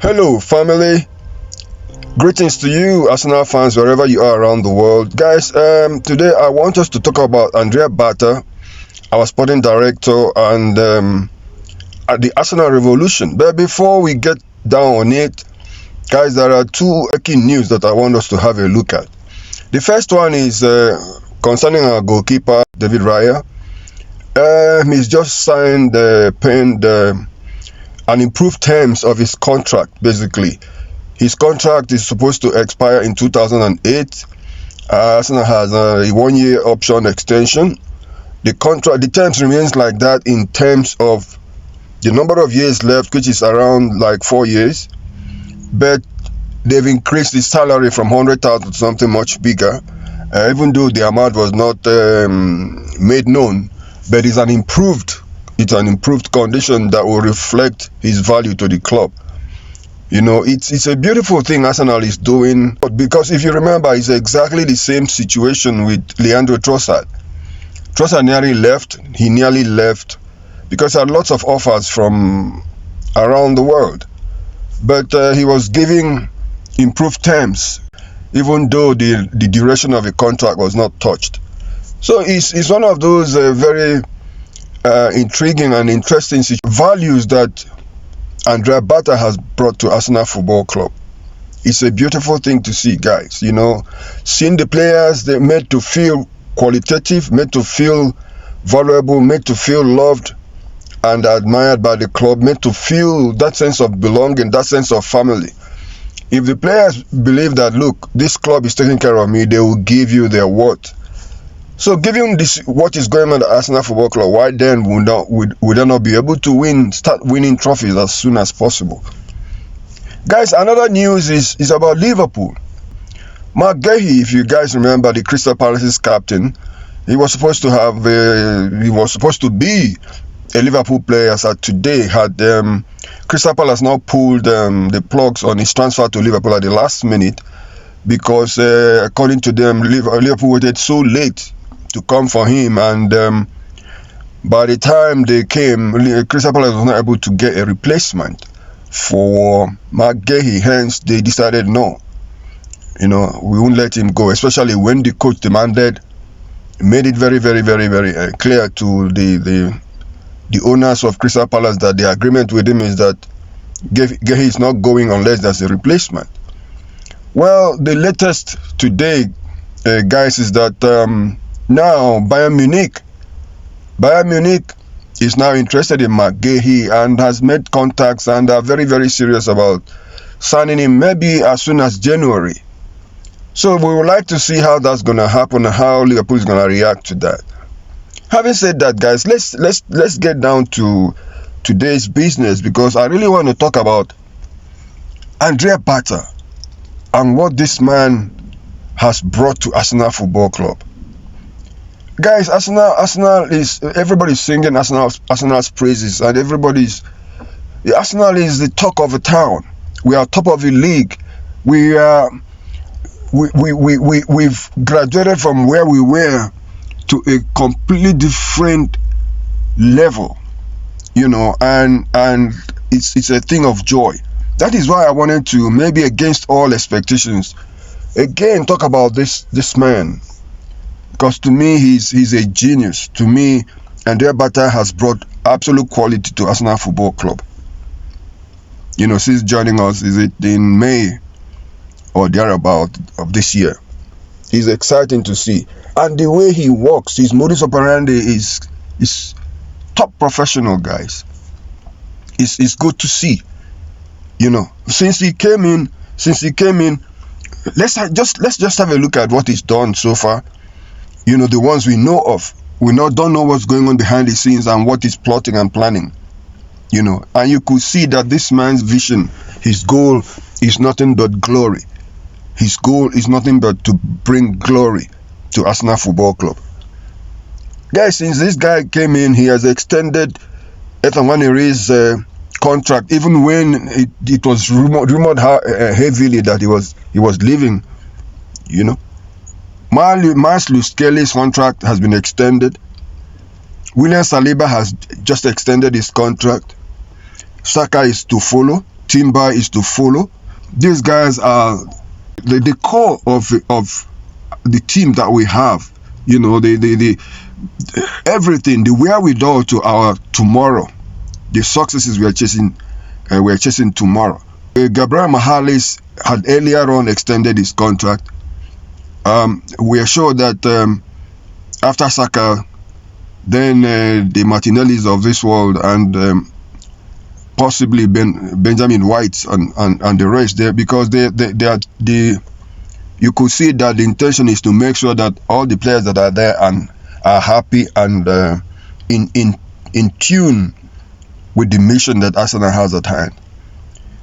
Hello, family. Greetings to you, Arsenal fans, wherever you are around the world. Guys, today I want us to talk about Andrea Berta, our sporting director, and at the Arsenal revolution. But before we get down on it, guys, there are two key news that I want us to have a look at. The first one is concerning our goalkeeper, David Raya. He's just signed, penned an improved terms of his contract, basically. His contract is supposed to expire in 2008. Arsenal has a 1-year option extension. The terms remains like that in terms of the number of years left, which is around like 4 years. But they've increased the salary from 100,000 to something much bigger, even though the amount was not made known. But it's an improved condition that will reflect his value to the club. You know, it's a beautiful thing Arsenal is doing, because if you remember, it's exactly the same situation with Leandro Trossard. Trossard nearly left. He nearly left because there are lots of offers from around the world, but he was giving improved terms, even though the duration of the contract was not touched. So it's one of those very intriguing and interesting values that Andrea Berta has brought to Arsenal Football Club. It's a beautiful thing to see, guys. You know, seeing the players, they're made to feel qualitative, made to feel valuable, made to feel loved and admired by the club, made to feel that sense of belonging, that sense of family. If the players believe that, look, this club is taking care of me, they will give you their word. So given this, what is going on at Arsenal Football Club, why then would they not be able to start winning trophies as soon as possible? Guys, another news is about Liverpool. Guehi, if you guys remember, the Crystal Palace's captain, he was supposed to be a Liverpool player. As at today, had Crystal Palace now pulled the plugs on his transfer to Liverpool at the last minute, because according to them, Liverpool waited so late to come for him, and by the time they came, Crystal Palace was not able to get a replacement for Guehi. Hence, they decided no, we won't let him go, especially when the coach made it very, very, very, very clear to the owners of Crystal Palace that the agreement with him is that Guehi is not going unless there's a replacement. Well, the latest today, guys, is that now Bayern Munich is now interested in Guehi and has made contacts and are very, very serious about signing him maybe as soon as January. So we would like to see how that's going to happen and how Liverpool is going to react to that. Having said that, guys, let's get down to today's business, because I really want to talk about Andrea Berta and what this man has brought to Arsenal Football Club. Guys, Arsenal is, everybody's singing Arsenal's praises, and Arsenal is the talk of the town. We are top of the league. We've graduated from where we were to a completely different level, and it's a thing of joy. That is why I wanted to, maybe against all expectations, again talk about this man, because to me he's a genius. To me, Andrea Berta has brought absolute quality to Arsenal Football Club. Since joining us, is it in May or thereabout of this year? It's exciting to see, and the way he works, his modus operandi is top professional, guys. It's good to see. Since he came in, let's just have a look at what he's done so far. The ones we know of. We don't know what's going on behind the scenes and what he's plotting and planning. And you could see that this man's vision, his goal is nothing but glory. His goal is nothing but to bring glory to Arsenal Football Club. Guys, since this guy came in, he has extended Ethan Nwaneri's contract, even when it was rumored heavily that he was leaving. Miles Kelly's contract has been extended. William Saliba has just extended his contract. Saka is to follow. Timber is to follow. These guys are the core of the team that we have. You know, the everything, the wherewithal to our tomorrow, the successes we are chasing tomorrow. Gabriel Magalhaes had earlier on extended his contract. We are sure that after Saka, then the Martinellis of this world and possibly Benjamin White and the rest there, because they are you could see that the intention is to make sure that all the players that are there and are happy and in tune with the mission that Arsenal has at hand.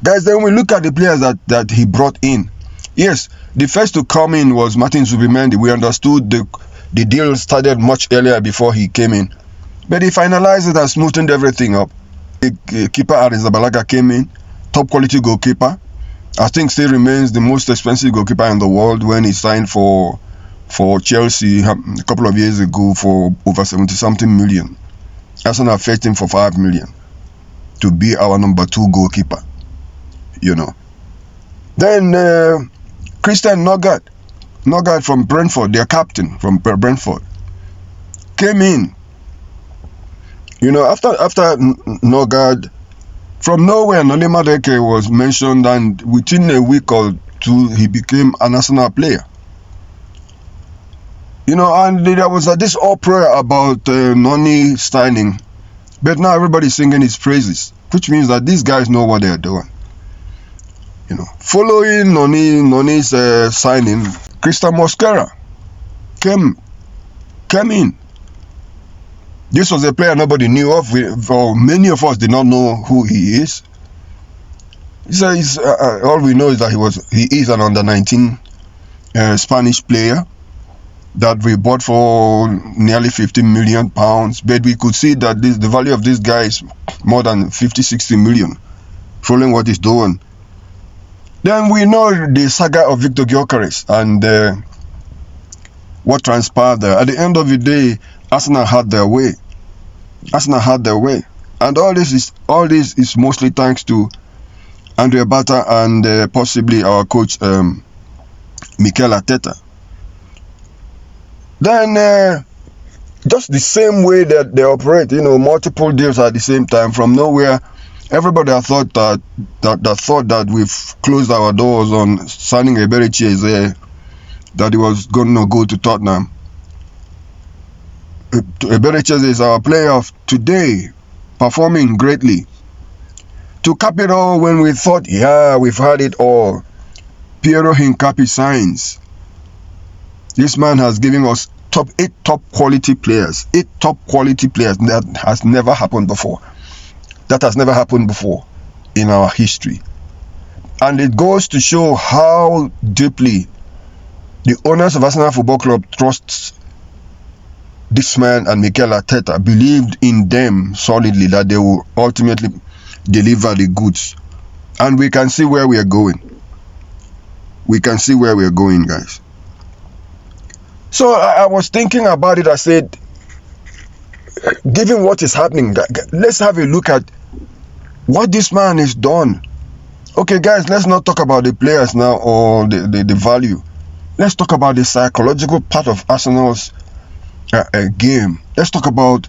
Guys, then we look at the players that he brought in. Yes, the first to come in was Martin Zubimendi. We understood the deal started much earlier before he came in, but he finalized it and smoothened everything up. The keeper Arrizabalaga came in, top quality goalkeeper. I think still remains the most expensive goalkeeper in the world when he signed for Chelsea a couple of years ago for over 70-something million. Arsenal fetched him for 5 million to be our number 2 goalkeeper. You know. Then Christian Nogard from Brentford, their captain from Brentford, came in. You know, after Nogard, from nowhere, Noni Madueke was mentioned, and within a week or two, he became an Arsenal player. You know, and there was this uproar about Noni signing, but now everybody's singing his praises, which means that these guys know what they're doing. You know, following Noni's signing, Christian Mosquera came in. This was a player nobody knew of, or many of us did not know who he is. All we know is that he is an under-19 Spanish player that we bought for nearly £15 million, but we could see that the value of this guy is more than 50-60 million, following what he's doing. Then we know the saga of Victor Gyökeres and what transpired there. At the end of the day, Arsenal had their way. And all this is mostly thanks to Andrea Berta and possibly our coach Mikel Arteta. Then just the same way that they operate, you know, multiple deals at the same time from nowhere. Everybody thought that we've closed our doors on signing Eberechi, that he was going to go to Tottenham. Eberechi is our player of today, performing greatly. To cap it all, when we thought, yeah, we've had it all, Piero Hincapié signs. This man has given us eight top quality players. That has never happened before. That has never happened before in our history. And it goes to show how deeply the owners of Arsenal Football Club trusts this man and Mikel Arteta, believed in them solidly that they will ultimately deliver the goods. And we can see where we are going. Guys. So I was thinking about it. I said, given what is happening, let's have a look at what this man has done. Okay, guys, let's not talk about the players now or the value. Let's talk about the psychological part of Arsenal's game. Let's talk about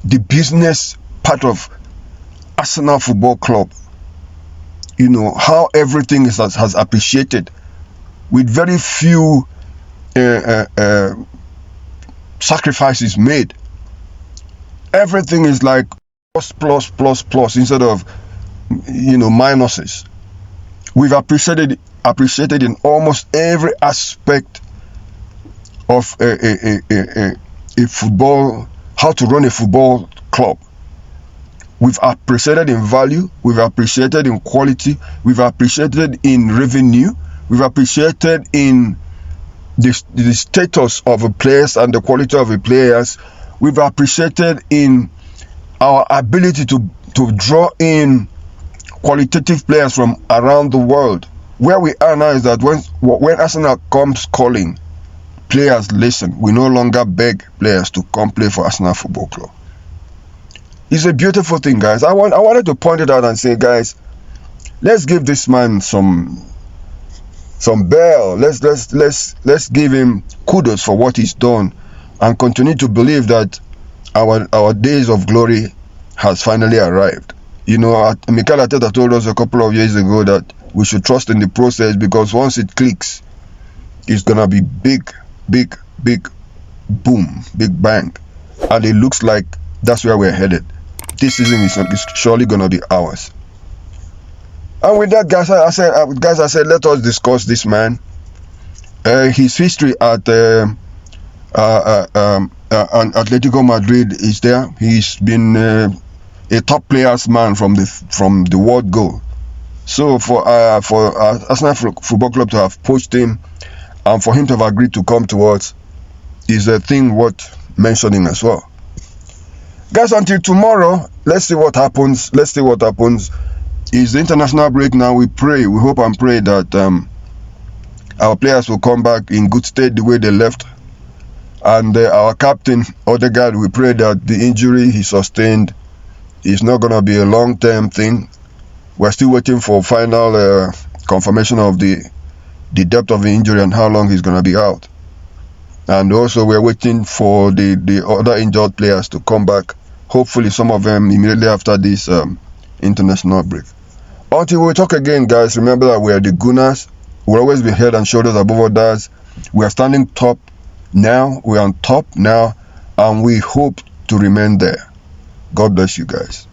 the business part of Arsenal Football Club. You know, how everything has appreciated with very few sacrifices made. Everything is like plus instead of, you know, minuses. We've appreciated in almost every aspect of a football, how to run a football club. We've appreciated in value, we've appreciated in quality, we've appreciated in revenue, we've appreciated in the status of the players and the quality of the players. We've appreciated in our ability to draw in qualitative players from around the world. Where we are now is that when Arsenal comes calling, players listen. We no longer beg players to come play for Arsenal Football Club. It's a beautiful thing, guys. I wanted to point it out and say, guys, let's give this man some bell. Let's give him kudos for what he's done, and continue to believe that our days of glory has finally arrived. You know, Mikel Arteta told us a couple of years ago that we should trust in the process, because once it clicks, it's gonna be big boom, big bang, and it looks like that's where we're headed. This season is surely gonna be ours. And with that, guys, I said, let us discuss this man. His history at Atletico Madrid is there. He's been a top players man from the word go. So for Arsenal Football Club to have poached him, and for him to have agreed to come to us, is a thing worth mentioning as well. Guys, until tomorrow, let's see what happens. It's the international break now. We hope and pray that our players will come back in good state the way they left. And our captain, Odegaard, we pray that the injury he sustained is not going to be a long-term thing. We're still waiting for final confirmation of the depth of the injury and how long he's going to be out. And also we're waiting for the other injured players to come back. Hopefully some of them immediately after this international break. Until we talk again, guys, remember that we are the Gunners. We'll always be head and shoulders above others. We are standing top now. We are on top now, and we hope to remain there. God bless you guys.